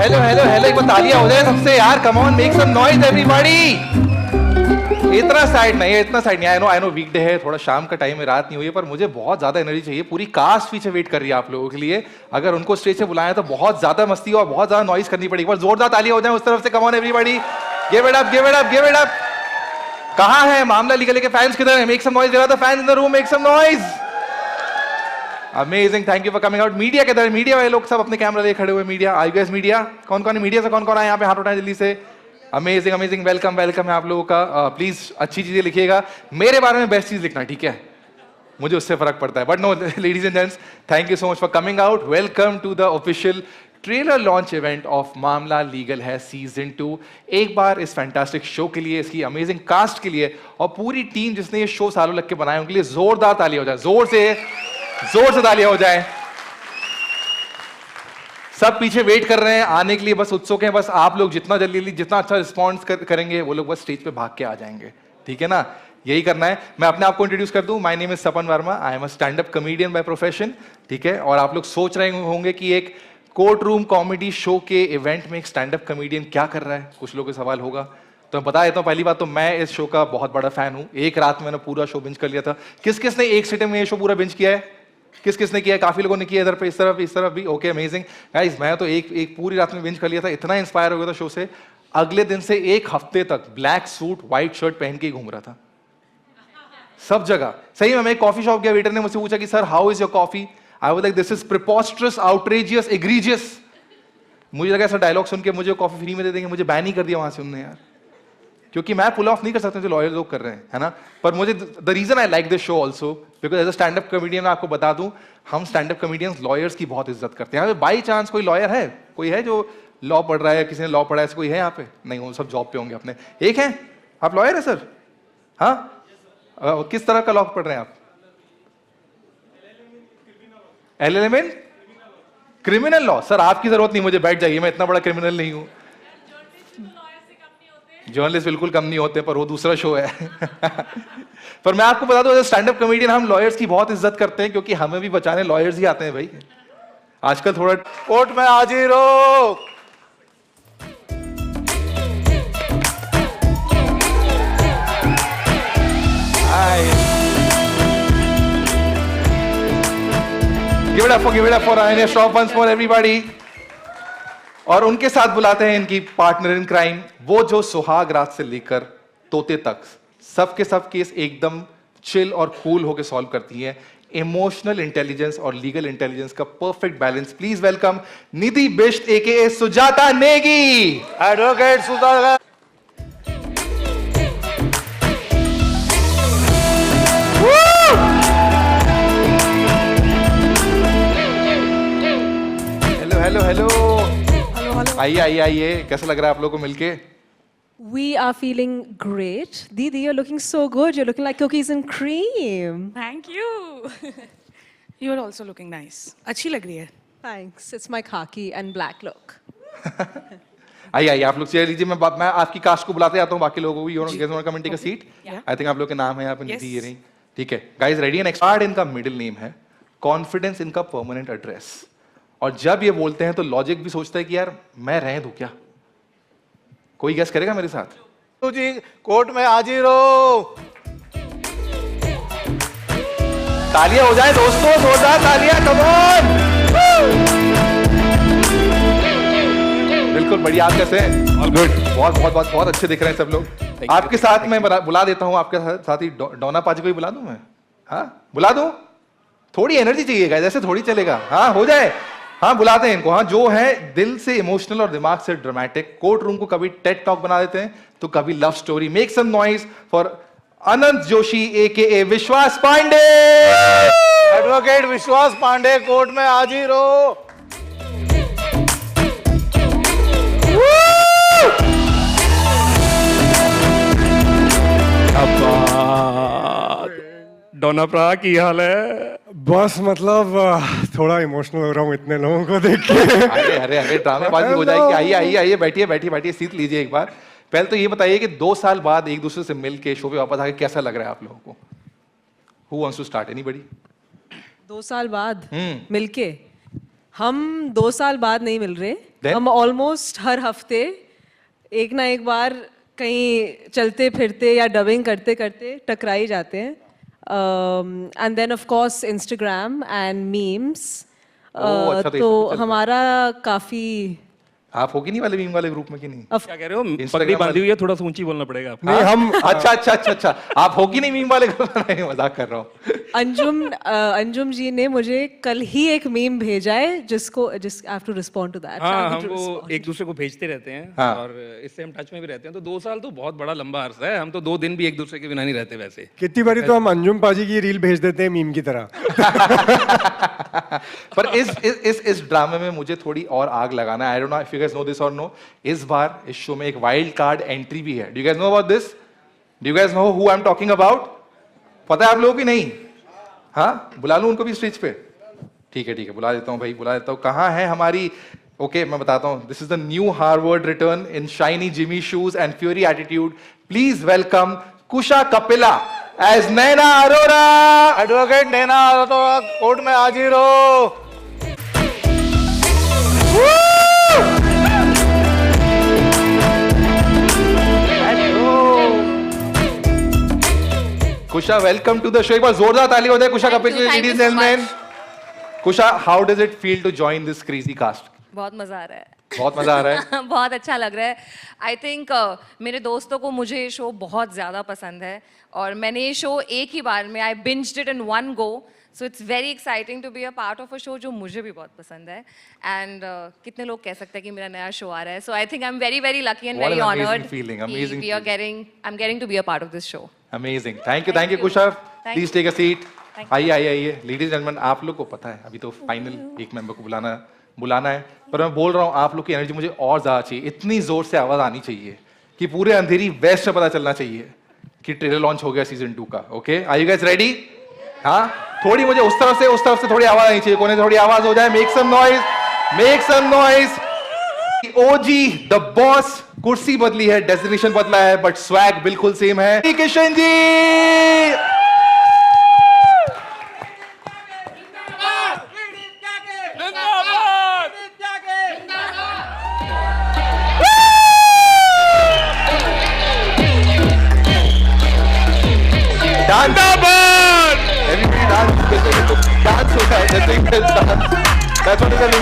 Hello hello hello, एक बार तालियां हो जाए सबसे यार, come on, make some noise everybody. इतना साइड नहीं है, इतना साइड नहीं। आई नो वीकडे है, थोड़ा शाम का टाइम है, रात नहीं हुई है, पर मुझे बहुत ज्यादा एनर्जी चाहिए। पूरी कास्ट पीछे वेट कर रही है आप लोगों के लिए। अगर उनको स्टेज से बुलाया तो बहुत ज्यादा मस्ती और बहुत ज्यादा नॉइज करनी पड़ेगी। पर जोरदार तालियां हो जाए उस तरफ से, come on everybody, give it up, give it up, give it up. कहां है मामला लीगल के फैंस? किधर है? Make some noise, the fans in the room, make some noise. Amazing, thank you for coming out. Media किधर है? Media वाले लोग सब अपने कैमरा लेके खड़े हुए। मीडिया, आई गैस मीडिया, कौन कौन है मीडिया से? कौन कौन आए यहाँ पे? हाथ उठाएं जल्दी से। अमेजिंग अमेजिंग, वेलकम वेलकम है आप लोगों का। प्लीज अच्छी चीजें लिखिएगा, मेरे बारे में बेस्ट चीज लिखना, ठीक है? मुझे उससे फर्क पड़ता है। But no, ladies and gents, thank you so much for coming out. Welcome to the official trailer launch event of Maamla legal है सीजन 2। एक बार इस फैंटास्टिक शो के लिए, इसकी अमेजिंग कास्ट के लिए और पूरी टीम जिसने ये शो सालों लग के बनाया, उनके लिए जोरदार तालियां हो जाए, जोर से तालियां हो जाए। सब पीछे वेट कर रहे हैं आने के लिए, बस उत्सुक हैं। बस आप लोग जितना जल्दी, जितना अच्छा रिस्पॉन्स करेंगे, वो लोग बस स्टेज पे भाग के आ जाएंगे, ठीक है ना? यही करना है। मैं अपने आप को इंट्रोड्यूस कर दूं, my name is Sapan Verma, I am a stand up comedian by profession, ठीक है? और आप लोग सोच रहे होंगे कि एक कोर्ट रूम कॉमेडी शो के इवेंट में एक स्टैंड अप कॉमेडियन क्या कर रहा है, कुछ लोगों का सवाल होगा। तो मैं बता देता हूं, पहली बात तो मैं इस शो का बहुत बड़ा फैन हूं। एक रात में मैंने पूरा शो बिंज कर लिया था। किस किस ने एक सिटिंग में ये शो पूरा बिंज किया है? किस किस ने किया है? काफी लोगों ने किया, इधर पे, इस तरफ भी। ओके, अमेजिंग गाइस, मैं तो एक पूरी रात में बिंज कर लिया था। इतना इंस्पायर हो गया था शो से, अगले दिन से एक हफ्ते तक ब्लैक सूट व्हाइट शर्ट पहन के घूम रहा था सब जगह। सही में, मैं एक कॉफी शॉप गया, वेटर ने मुझसे पूछा कि sir how is your coffee? I was like this is preposterous, outrageous, egregious. मुझे लगा ऐसा डायलॉग सुन के मुझे कॉफी फ्री में दे देंगे। मुझे बैन ही कर दिया वहां से उन्होंने यार, क्योंकि मैं पुल ऑफ नहीं कर सकता जो लॉयर लोग कर रहे हैं, है ना? पर मुझे the reason I like this show also because as a stand up comedian, मैं आपको बता दूं, हम स्टैंड अप कॉमेडियंस लॉयर्स की बहुत इज्जत करते हैं। बाई चांस कोई लॉयर है, कोई है जो लॉ पढ़ रहा है, किसी ने लॉ पढ़ा है, कोई है यहाँ पे? नहीं, वो सब जॉब पे होंगे अपने। एक है, आप लॉयर है सर? हाँ, किस तरह का लॉ पढ़ रहे हैं आप? LLM in criminal law. Sir आपकी जरूरत नहीं, मुझे बैठ जाइए, मैं इतना बड़ा क्रिमिनल नहीं हूं। जर्नलिस्ट बिल्कुल कम नहीं होते, पर वो दूसरा शो है। पर मैं आपको बता दूं, स्टैंड अप कॉमेडियन हम लॉयर्स की बहुत इज्जत करते हैं, क्योंकि हमें भी बचाने लॉयर्स ही आते हैं भाई। आजकल थोड़ा कोर्ट में हाजिर हो। Give it up for Ayane Shroff once more everybody. और उनके साथ बुलाते हैं इनकी पार्टनर इन क्राइम, वो जो सुहाग रात से लेकर तोते तक सबके सब केस एकदम चिल और कूल होकर सॉल्व करती है। इमोशनल इंटेलिजेंस और लीगल इंटेलिजेंस का perfect balance. Please welcome Nidhi Bisht AKA Sujata Negi, advocate Sujata. Hello hello hello, आइए आइए आइए, कैसा लग रहा है आप लोगों को मिलके? We are feeling great. Didi, you're looking so good. You're looking like cookies and cream. Thank you. You're also looking nice. अच्छी लग रही है. Thanks. It's my khaki and black look. आइए आइए, आप लोग चेयर लीजिए। मैं आपकी कास्ट को बुलाते जाता हूँ, बाकी लोगों को भी। You want come and take a seat? I think आप लोग के नाम है यहाँ पे निधि, ये नहीं? ठीक है गाइस, रेडी? नेक्स्ट कार्ड इनका मिडिल नेम है, कॉन्फिडेंस इनका परमानेंट एड्रेस। और जब ये बोलते हैं तो लॉजिक भी सोचता है कि यार मैं रह दूं क्या? कोई गेस करेगा मेरे साथ? तो जी कोर्ट में हाजिर हो। तालियां हो जाए दोस्तों, जोरदार तालियां, कम ऑन। बिल्कुल बढ़िया, आप कैसे हैं? ऑल गुड, बहुत बहुत बहुत बहुत अच्छे दिख रहे हैं सब लोग। आपके साथ मैं बुला देता हूं, आपके साथ ही डोना पाजी को ही बुला दूं मैं? हाँ बुला दूं? थोड़ी एनर्जी चाहिए गाइस, ऐसे थोड़ी चलेगा। हाँ हो जाए, हाँ बुलाते हैं इनको। हाँ, जो है दिल से इमोशनल और दिमाग से ड्रामेटिक। कोर्ट रूम को कभी टेड टॉक बना देते हैं तो कभी love story. Make some noise for Anant Joshi aka Vishwas Pandey. Advocate विश्वास पांडे कोर्ट में हाजिर हो। डोना प्रा की हाल है? बस मतलब थोड़ा इमोशनल हो रहा हूँ इतने लोगों को देख के। अरे अरे अरे, ड्रामेबाजी हो जाएगी। आइए आइए आइए, बैठिए बैठिए बैठिए, सीट लीजिए एक बार। पहले तो ये बताइए कि 2 साल बाद एक दूसरे से मिल के शो पे वापस आके कैसा लग रहा है आप लोगों को? Who wants to start? Anybody? 2 साल बाद मिलके हम 2 साल बाद नहीं मिल रहे. Then? हम ऑलमोस्ट हर हफ्ते एक ना एक बार कहीं चलते फिरते या डबिंग करते करते टकरा ही जाते हैं. And then of course Instagram and memes. अच्छा, तो ये तो सब चलता है। हमारा काफी आप होगी नहीं वाले मीम वाले ग्रुप में कि नहीं? of- क्या कह रहे हो? Instagram पगड़ी वाले- बांधी हुई है, थोड़ा सा ऊंची बोलना पड़ेगा आपको. नहीं हम अच्छा अच्छा अच्छा अच्छा, आप होगी नहीं मीम वाले ग्रुप में? नहीं, मजाक कर रहा हूँ. अंजुम जी ने मुझे कल ही एक मीम भेजा है जिसको I have to respond to that. हाँ, हम वो एक दूसरे को भेजते रहते हैं हाँ. और इससे हम टच में भी रहते हैं. तो 2 साल तो बहुत बड़ा लंबा अरसा है. हम तो 2 दिन भी एक दूसरे के बिना नहीं रहते वैसे. कितनी बारी तो हम अंजुम पाजी की रील भेज देते हैं मीम की तरह. पर इस ड्रामे में मुझे थोड़ी और आग लगाना है. I don't know if you guys know this और नो. इस बार इस शो में एक वाइल्ड कार्ड एंट्री भी है. Do you guys know about this? Do you guys know who I am talking about? पता है आप लोगों की नहीं? हाँ, बुला लूं उनको भी स्टेज पे? ठीक है, बुला देता हूँ भाई, बुला देता हूँ. कहाँ है हमारी? ओके, मैं बताता हूँ. This is the new Harvard return in shiny Jimmy shoes and fury attitude. Please welcome Kusha Kapila as Naina Arora. Advocate Naina Arora court में हाजिर हो. Kusha, welcome to the show. एक बार जोरदार ताली हो जाए कुशा कपिल के लिए, Thank you ladies and so gentlemen. Kusha, how does it feel to join this crazy cast? बहुत मजा आ रहा है. बहुत मजा आ रहा है. बहुत अच्छा लग रहा है. आई थिंक मेरे दोस्तों को मुझे ये शो बहुत ज़्यादा पसंद है और मैंने ये शो एक ही बार में I binged it in one go. So it's very exciting to be a part of a show जो मुझे भी बहुत पसंद है. एंड कितने लोग कह सकते हैं कि मेरा नया शो आ रहा है. So I think I am very very lucky and What very an amazing honoured. feeling, amazing we are feeling. I am getting to be a part of this show. Amazing. Thank you, you. Kusha. Thank Please take a seat. Thank आइए. Ladies and gentlemen, आप लोग को पता है अभी तो final एक member को बुलाना है. पर मैं बोल रहा हूँ आप लोग की एनर्जी मुझे और ज्यादा चाहिए. इतनी जोर से आवाज आनी चाहिए कि पूरे अंधेरी वेस्ट में पता चलना चाहिए कि ट्रेलर लॉन्च हो गया सीजन 2 का. Okay, are you guys ready? हाँ, थोड़ी मुझे उस तरफ से थोड़ी आवाज आनी चाहिए. कोने से थोड़ी आवाज हो जाए. Make some noise. OG the boss, कुर्सी बदली है, डेस्टिनेशन बदला है, बट स्वैग बिल्कुल सेम है. किशन जी, जिंदाबाद! everybody dance होता है. That's what it is.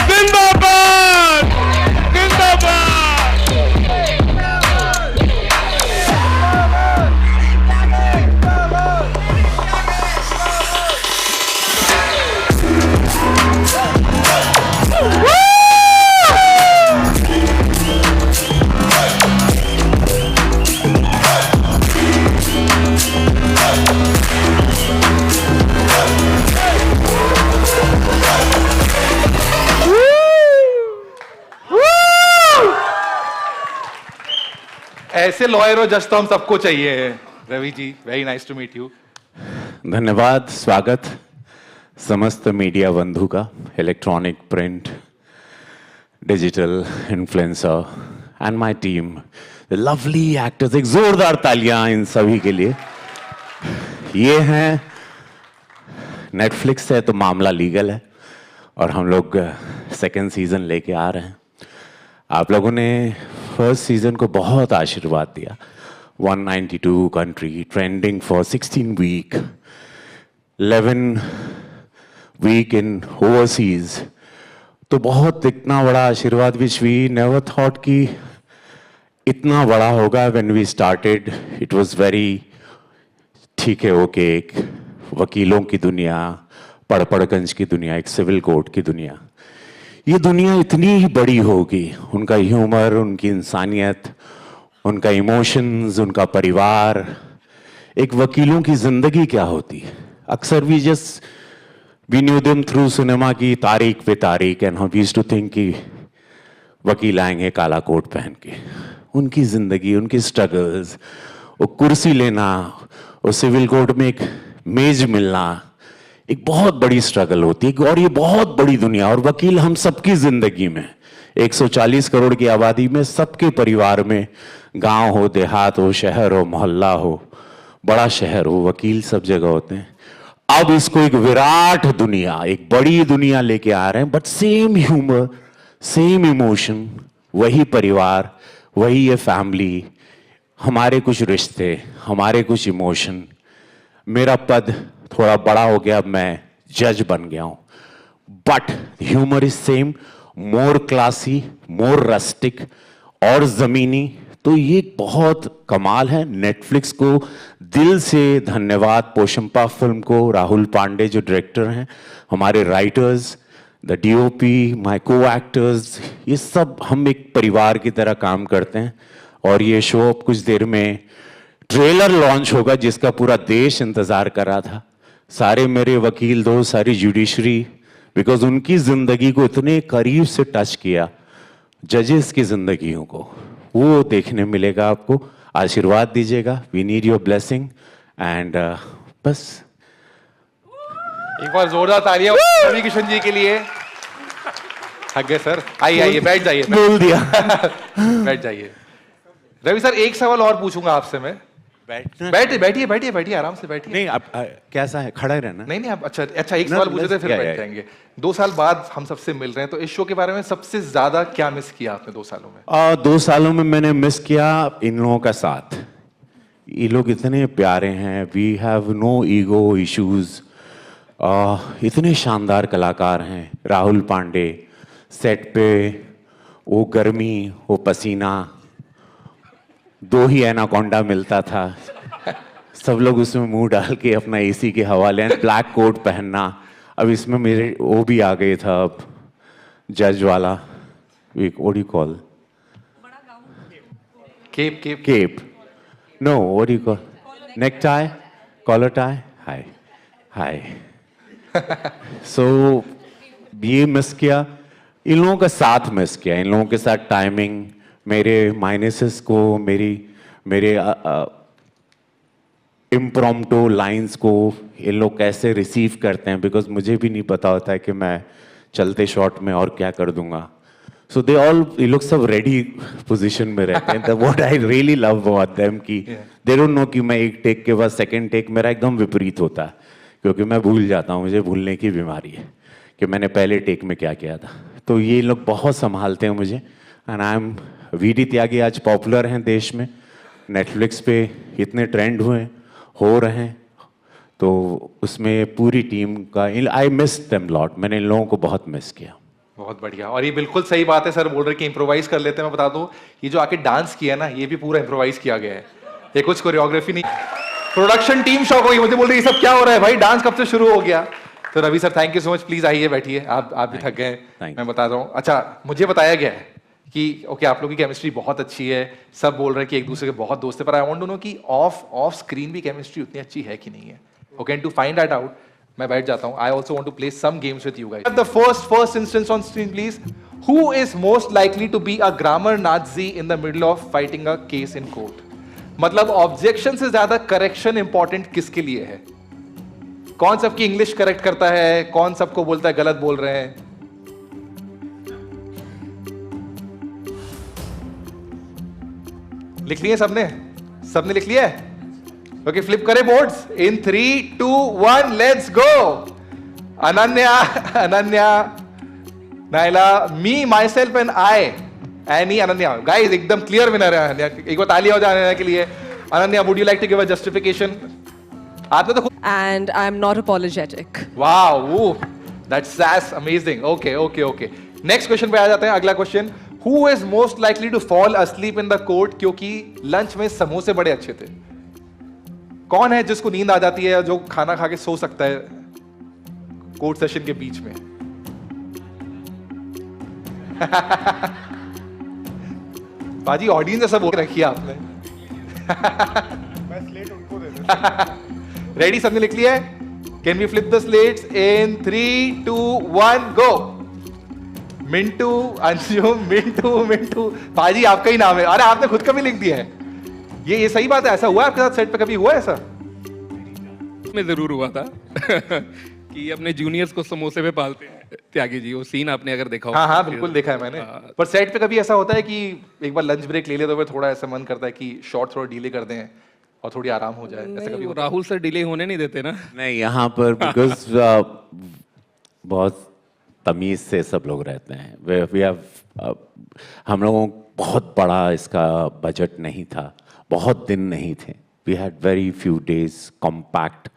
जिंदाबाद! ऐसे लॉयर हो जस्ट तो हम सबको चाहिए. Ravi ji, very nice to meet you. धन्यवाद. स्वागत समस्त मीडिया बंधु का, electronic, print, digital, influencer and my team, the lovely actors. एक जोरदार तालियां इन सभी के लिए. ये हैं नेटफ्लिक्स है तो मामला लीगल है और हम लोग सेकेंड सीजन लेके आ रहे हैं. आप लोगों ने फर्स्ट सीजन को बहुत आशीर्वाद दिया. 192 country, trending for 16 week, 11 week in overseas. तो बहुत इतना बड़ा आशीर्वाद विच वी नेवर थॉट कि इतना बड़ा होगा. When we started it was very ठीक है, ओके, एक वकीलों की दुनिया, पड़पड़गंज की दुनिया, एक सिविल कोर्ट की दुनिया. ये दुनिया इतनी ही बड़ी होगी. उनका ह्यूमर, उनकी इंसानियत, उनका इमोशंस, उनका परिवार. एक वकीलों की जिंदगी क्या होती है. अक्सर we knew them through cinema की तारीख पे तारीख and we used to think कि वकील आएंगे काला कोट पहन के. उनकी जिंदगी, उनकी स्ट्रगल्स, वो कुर्सी लेना, वो सिविल कोर्ट में एक मेज मिलना, एक बहुत बड़ी स्ट्रगल होती है. और ये बहुत बड़ी दुनिया, और वकील हम सबकी जिंदगी में, 140 करोड़ की आबादी में, सबके परिवार में, गांव हो, देहात हो, शहर हो, मोहल्ला हो, बड़ा शहर हो, वकील सब जगह होते हैं. अब इसको एक विराट दुनिया, एक बड़ी दुनिया लेके आ रहे हैं, but same humour, same emotion, वही परिवार, वही ये फैमिली, हमारे कुछ रिश्ते, हमारे कुछ इमोशन। मेरा पद थोड़ा बड़ा हो गया, अब मैं जज बन गया हूं, but humour is same, more classy, more rustic और जमीनी। तो ये बहुत कमाल है। नेटफ्लिक्स को दिल से धन्यवाद, पोशंपा फिल्म को, राहुल पांडे जो डायरेक्टर हैं, हमारे राइटर्स, द डीओपी, माय को एक्टर्स, ये सब हम एक परिवार की तरह काम करते हैं। और ये शो अब कुछ देर में ट्रेलर लॉन्च होगा जिसका पूरा देश इंतजार कर रहा था। सारे मेरे वकील दोस्त, सारी जुडिशरी, बिकॉज उनकी जिंदगी को इतने करीब से टच किया, जजेस की जिंदगियों को, वो देखने मिलेगा आपको। आशीर्वाद दीजिएगा, we need your blessing and बस। एक बार जोरदार तालियां रवि किशन जी के लिए। थक गए सर, आइए आइए बैठ जाइए। बोल दिया। बैठ जाइए। रवि सर एक सवाल और पूछूंगा आपसे मैं। बैठना बैठिए बैठिए बैठिए बैठिए आराम से बैठिए। नहीं, अब कैसा है, खड़ा ही रहना। नहीं नहीं आप अच्छा अच्छा एक ना, सवाल पूछे थे let's- फिर yeah, बैठ yeah. जाएंगे। 2 साल बाद हम सबसे मिल रहे हैं, तो इस शो के बारे में सबसे ज्यादा क्या मिस किया आपने 2 सालों में? 2 सालों में मैंने मिस किया इन लोगों का साथ। ये लोग इतने प्यारे हैं, we have no ego issues, इतने शानदार कलाकार हैं। राहुल पांडे सेट पे, वो गर्मी, वो पसीना, 2 ही एनाकोंडा मिलता था, सब लोग उसमें मुंह डाल के अपना एसी के हवा लें, ब्लैक कोट पहनना। अब इसमें मेरे वो भी आ गए था, अब जज वाला, एक what do you call? Cape cape Cape. No, what do you call? Necktie? Collar tie? Hi. Hi. So, ये मिस किया, इन लोगों का साथ मिस किया, इन लोगों के साथ टाइमिंग, मेरे माइनसेस को, मेरे इम्प्रॉम्प्टो लाइंस को ये लोग कैसे रिसीव करते हैं, बिकॉज मुझे भी नहीं पता होता है कि मैं चलते शॉट में और क्या कर दूंगा। सो दे ऑल, ये लोग सब रेडी पोजीशन में रहते हैं। What I really love about them कि दे डोंट नो कि मैं एक टेक के बाद सेकंड टेक मेरा एकदम विपरीत होता है, क्योंकि मैं भूल जाता हूँ, मुझे भूलने की बीमारी है कि मैंने पहले टेक में क्या किया था। तो ये लोग बहुत संभालते हैं मुझे। एंड आई एम, वीडी त्यागी आज पॉपुलर हैं देश में, नेटफ्लिक्स पे इतने ट्रेंड हुए, हो रहे हैं, तो उसमें पूरी टीम का आई मिस देम लॉट। मैंने इन लोगों को बहुत मिस किया। बहुत बढ़िया। और ये बिल्कुल सही बात है, सर बोल रहे कि इम्प्रोवाइज कर लेते हैं। मैं बता दूं, ये जो आके डांस किया ना, ये भी पूरा इम्प्रोवाइज किया गया है, ये कुछ कोरियोग्राफी नहीं। प्रोडक्शन टीम शॉक होगी, मुझे बोल रही है ये सब क्या हो रहा है भाई, डांस कब से शुरू हो गया। तो Ravi sir thank you so much, please आइए बैठिए, आप भी थक गए, मैं बता रहा हूँ। अच्छा, मुझे बताया गया है कि ओके आप लोगों की केमिस्ट्री बहुत अच्छी है, सब बोल रहे हैं कि एक दूसरे के बहुत दोस्त है, पर आई वांट टू नो कि ऑफ स्क्रीन भी केमिस्ट्री उतनी अच्छी है कि नहीं है। Okay, and to find that out मैं बैठ जाता हूँ। I also want to play some games with you guys. The first instance on screen please. Who is most likely to be a grammar nazi in the middle of fighting a case in court? मतलब objection से ज्यादा correction important किसके लिए है? कौन सबकी English correct करता है, कौन सबको बोलता है गलत बोल रहे हैं? लिख लिए सबने लिख लिया है? ओके, फ्लिप करें boards in 3, 2, 1, let's go. Ananya, Naila, me, my self and I, any, Ananya. Guys एकदम क्लियर विनर है अनन्या, एक बार तालियां हो जाए अनन्या के लिए। Ananya, would you like to give a justification? आपने तो खुद, And I'm not apologetic. Wow, that's amazing. Okay, next question पे आ जाते हैं। अगला question, who is most likely to fall asleep in the court? क्योंकि लंच में समोसे बड़े अच्छे थे। कौन है जिसको नींद आ जाती है, जो खाना खा के सो सकता है कोर्ट सेशन के बीच में? बाजी ऑडियंस ऐसा बोल रखी है आपने। मैं स्लेट उनको दे देता रेडी, सबने लिख लिया है? Can we flip the slates in 3, 2, 1, go. Mintu, Anshum, Mintu, पाजी आपका ही नाम है। अरे आपने खुद का भी लिख दिया है। ये सही बात है? ऐसा हुआ आपके साथ सेट पे, कभी हुआ ऐसा? में जरूर हुआ था कि अपने जूनियर्स को समोसे पे पालते हैं त्यागी जी, वो सीन आपने अगर देखा हो। हाँ बिल्कुल देखा है मैंने। पर सेट पे कभी ऐसा होता है कि एक बार लंच ब्रेक ले ले तो फिर थोड़ा ऐसा मन करता है कि शॉट थोड़ा डीले कर दें, और थोड़ी आराम हो जाए, ऐसा कभी वो होता राहुल सर डिले होने नहीं देते ना। नहीं, यहाँ पर बिकॉज बहुत तमीज से सब लोग रहते हैं। वी हैव हम लोगों को बहुत बड़ा इसका बजट नहीं था, बहुत दिन नहीं थे। We had very few days compact,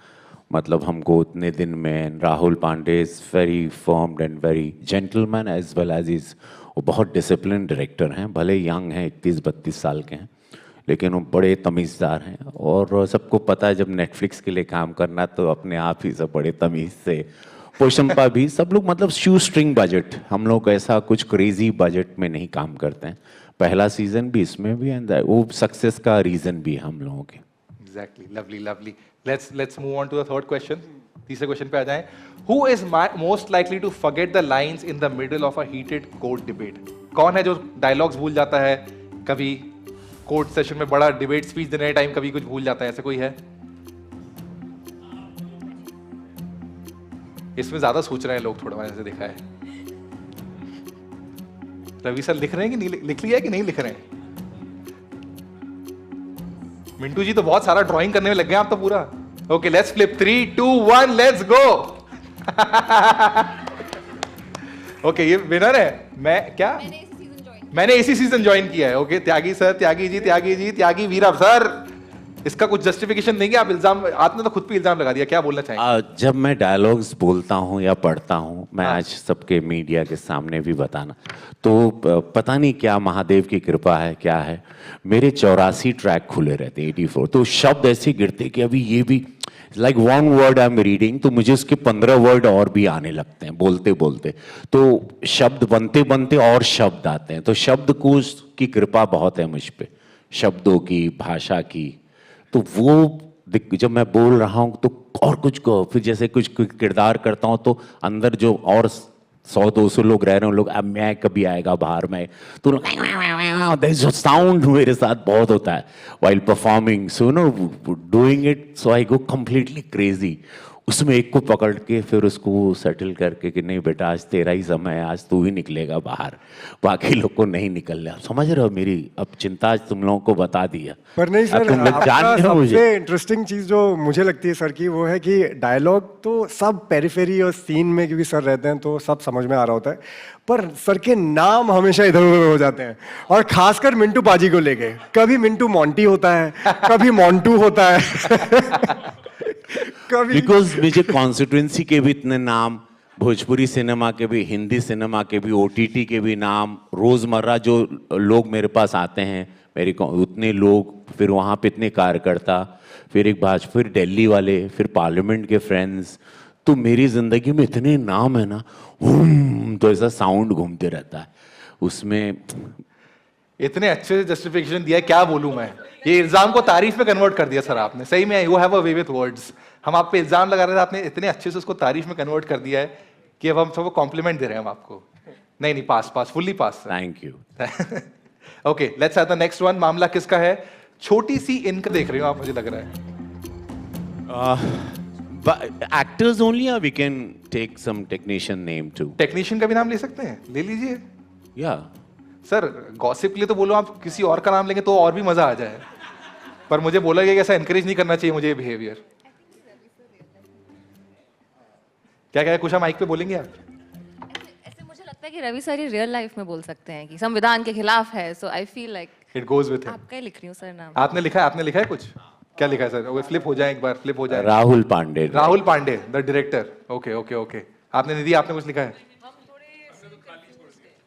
मतलब हमको उतने दिन में। Rahul Pandey is very firmed and very gentleman as well as is, वो बहुत डिसिप्लिन डायरेक्टर हैं, भले यंग हैं, 31-32 साल के हैं, लेकिन वो बड़े तमीज़दार हैं। और सबको पता है जब नेटफ्लिक्स के लिए काम करना तो अपने आप ही सब बड़े तमीज़ से, पोशंपा भी, सब लोग मतलब शू स्ट्रिंग बजट, हम लोग ऐसा कुछ क्रेजी बजट में नहीं काम करते हैं। पहला सीजन भी इसमें भी, एंड वो सक्सेस का रीज़न भी है हम लोगों के। Exactly, lovely, lovely. Let's move on to the third question. तीसरे क्वेश्चन पे आ जाएं. Who is most likely to forget the lines in the middle of a heated court debate? कौन है जो डायलॉग्स भूल जाता है कभी कोर्ट सेशन में, बड़ा डिबेट स्पीच देने टाइम कभी कुछ भूल जाता है, ऐसे कोई है? इसमें ज्यादा सोच रहे हैं लोग, थोड़ा मैंने ऐसे देखा है। रवि सर लिख रहे हैं कि नहीं, लिख लिया है कि नहीं लिख रहे हैं? मिंटू जी तो बहुत सारा ड्राइंग करने में लग गए आप तो पूरा। Okay, let's flip 3, 2, 1, let's go. Okay, ये विनर है। मैं क्या, मैंने इसी सीजन ज्वाइन किया है। ओके, त्यागी सर, त्यागी जी, त्यागी वीरा सर, इसका कुछ जस्टिफिकेशन देंगे आप? इल्जाम आपने तो खुद पे इल्जाम लगा दिया, क्या बोलना चाहेंगे? जब मैं डायलॉग्स बोलता हूँ या पढ़ता हूँ, मैं आज सबके मीडिया के सामने भी बताना, तो पता नहीं क्या महादेव की कृपा है, क्या है, मेरे 84 ट्रैक खुले रहते हैं, 84, तो शब्द ऐसे गिरते कि अभी ये भी like one word I am reading, तो मुझे उसके 15 वर्ड और भी आने लगते हैं बोलते बोलते, तो शब्द बनते बनते और शब्द आते हैं। तो शब्दकोश की कृपा बहुत है मुझ पे, शब्दों की, भाषा की। तो वो जब मैं बोल रहा हूँ तो और कुछ को, फिर जैसे कुछ किरदार करता हूँ तो अंदर जो और 100-200 लोग रह रहे हैं, लोग अब मैं कभी आएगा बाहर में, तो साउंड मेरे साथ बहुत होता है while performing, so know doing it, so I go completely crazy. उसमें एक को पकड़ के फिर उसको सेटल करके कि नहीं बेटा आज तेरा ही समय है, आज तू ही निकलेगा बाहर, बाकी लोग को नहीं निकलने। आप समझ रहे हो मेरी अब चिंता आज तुम लोगों को बता दिया। पर नहीं सर, तुम लोग जान रहे हो मुझे। सबसे इंटरेस्टिंग चीज जो मुझे लगती है सर की, वो है कि डायलॉग तो सब पेरिफेरी और सीन में क्योंकि सर रहते हैं तो सब समझ में आ रहा होता है, पर सर के नाम हमेशा इधर उधर हो जाते हैं, और खासकर मिंटू पाजी को लेके, कभी मिंटू मोंटी होता है, कभी मोंटू होता है कभी। बिकॉज मुझे कॉन्स्टिट्यूंसी के भी इतने नाम, भोजपुरी सिनेमा के भी, हिंदी सिनेमा के भी, OTT के भी नाम, रोजमर्रा जो लोग मेरे पास आते हैं, मेरे उतने लोग, फिर वहाँ पे इतने कार्यकर्ता, फिर एक भाजपा, फिर दिल्ली वाले, फिर पार्लियामेंट के फ्रेंड्स, तो मेरी जिंदगी में इतने नाम है ना, तो ऐसा साउंड घूमते रहता है उसमें। इतने अच्छे से जस्टिफिकेशन दिया, क्या बोलूं मैं, ये इल्जाम को तारीफ में कन्वर्ट कर दिया सर आपने, सही में। You have a way with words. हम आप पे इल्जाम लगा रहे थे, आपने इतने अच्छे से उसको तारीफ में कन्वर्ट कर दिया है कि अब हम सबको कॉम्प्लीमेंट दे रहे हैं हम आपको। नहीं, pass, fully pass. Thank you. Okay, let's have the next one. मामला किसका है? छोटी सी इनकम देख रहे हो आप, मुझे लग रहा है। एक्टर्स ओनली, या we can take some technician name too? Technician का भी नाम ले सकते हैं, ले लीजिए। या सर गॉसिप के लिए तो बोलो, आप किसी और का नाम लेंगे तो और भी मजा आ जाए, पर मुझे बोला गया कि ऐसा एनकरेज नहीं करना चाहिए मुझे ये बिहेवियर। क्या कुछ हम माइक पे बोलेंगे आप? ऐसे मुझे लगता है कि रवि सर रियल लाइफ में बोल सकते हैं कि संविधान के खिलाफ है, so I feel like it goes with him. आपका ही लिख रही हूँ सर नाम। आपने लिखा है कुछ? क्या लिखा है सर? फ्लिप हो जाए एक बार, फ्लिप हो जाए। Rahul Pandey. Rahul Pandey the director. Okay. आपने निधि, आपने कुछ लिखा है?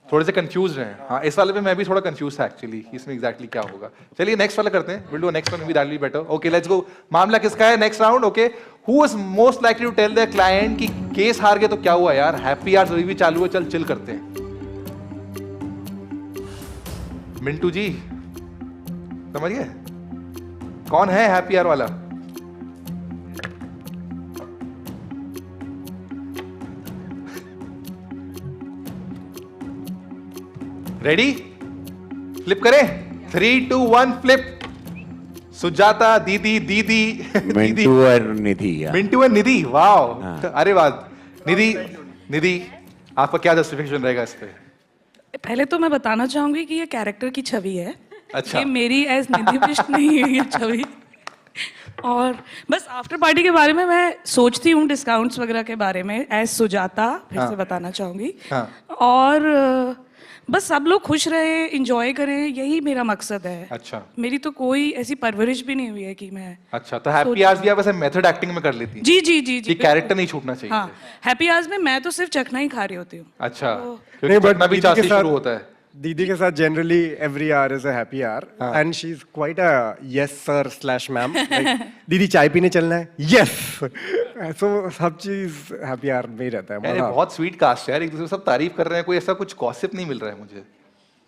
थोड़े से कंफ्यूज हैं। हाँ, इस वाले पे मैं भी थोड़ा कंफ्यूज था एक्चुअली, इसमें एग्जैक्टली क्या होगा। चलिए नेक्स्ट वाला करते हैं, will do next one, be that will be better. Okay, let's go. मामला किसका है? Next round. Okay, who is most likely to tell the client कि केस हार गए तो क्या हुआ यार, हैप्पी आवर्स अभी भी चालू है, चल चिल करते हैं। मिंटू जी समझ गए कौन है हैप्पी आवर वाला? रेडी? फ्लिप करें? 3, 2, 1 फ्लिप। सुजाता दीदी मिंटू और निधि। मिंटू और निधि, वाओ। हाँ। अरे वाह। निधि आपका क्या जस्टिफिकेशन रहेगा इस पे? पहले तो मैं बताना चाहूंगी कि ये कैरेक्टर की छवि है। अच्छा। ये मेरी एज निधि बिष्ट नहीं है ये छवि। और बस आफ्टर पार्टी के बारे में मैं सोचती हूँ डिस्काउंट्स वगैरह के बारे में एज सुजाता फिर से बताना चाहूँगी हाँ। और बस सब लोग खुश रहे इंजॉय करें यही मेरा मकसद है। अच्छा। मेरी तो कोई ऐसी परवरिश भी नहीं हुई है कि मैं अच्छा, तो हैप्पी आवर्स भी आप ऐसे मेथड एक्टिंग में कर लेती हैं जी जी जी जी कि कैरेक्टर नहीं छूटना चाहिए। हाँ हैप्पी आवर्स में मैं तो सिर्फ चखना ही खा रही होती हूँ। अच्छा, नहीं, क्योंकि but चखना भी दीदी चाय के से साथ- शुरू होता है। दीदी के साथ generally every hour is a happy our and she is quite a yes sir slash ma'am. दीदी चाय पीने चलना है, यस। सो सब चीज हैप्पी आवर में ही रहता है। यार ये मजा बहुत स्वीट कास्ट है यार, एक दूसरे को सब तारीफ कर रहे हैं, कोई ऐसा कुछ गॉसिप नहीं मिल रहा है मुझे।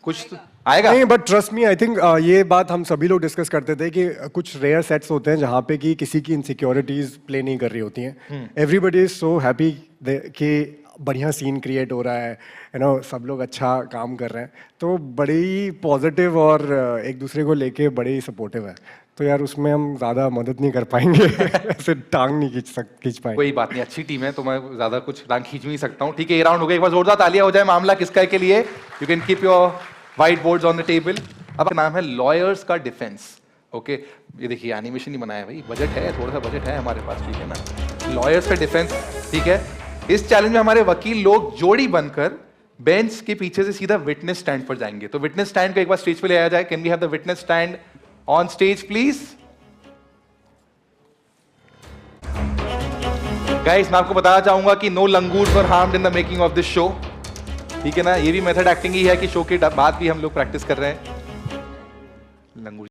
कुछ तो आएगा। नहीं, but trust me, I think ये बात हम सभी लोग डिस्कस करते थे कि कुछ रेयर सेट्स होते हैं जहाँ पे कि किसी की इनसिक्योरिटीज प्ले नहीं कर रही होती हैं। एवरीबडी इज सो हैप्पी कि बढ़िया सीन क्रिएट हो रहा है, यू नो, सब लोग अच्छा काम कर रहे हैं, तो बड़े ही पॉजिटिव और एक दूसरे को लेके बड़े ही सपोर्टिव है। तो यार उसमें हम ज़्यादा मदद नहीं कर पाएंगे। ऐसे टांग नहीं खींच पाएंगे। कोई बात नहीं, अच्छी टीम है तो मैं ज्यादा कुछ टांग खींच नहीं सकता हूँ। ठीक है, ये राउंड हो गया, एक बार जोरदार तालियां हो जाए। मामला किसका है के लिए? You can keep your white boards on the table. अब नाम है लॉयर्स का डिफेंस। ओके, ये देखिए एनिमेशन ही बनाया भाई, बजट है, थोड़ा सा बजट है हमारे पास, ठीक है ना। लॉयर्स का डिफेंस, ठीक है। इस चैलेंज में हमारे वकील लोग जोड़ी बनकर बेंच के पीछे से सीधा विटनेस स्टैंड पर जाएंगे। तो विटनेस स्टैंड को एक बार स्टेज पे ले आया जाए। Can we have the witness stand on stage please? Guys, मैं आपको बताना चाहूंगा कि no langurs were harmed in the making of this show, ठीक है ना। ये भी मेथड एक्टिंग ही है कि शो के बाद भी हम लोग प्रैक्टिस कर रहे हैं। लंगूर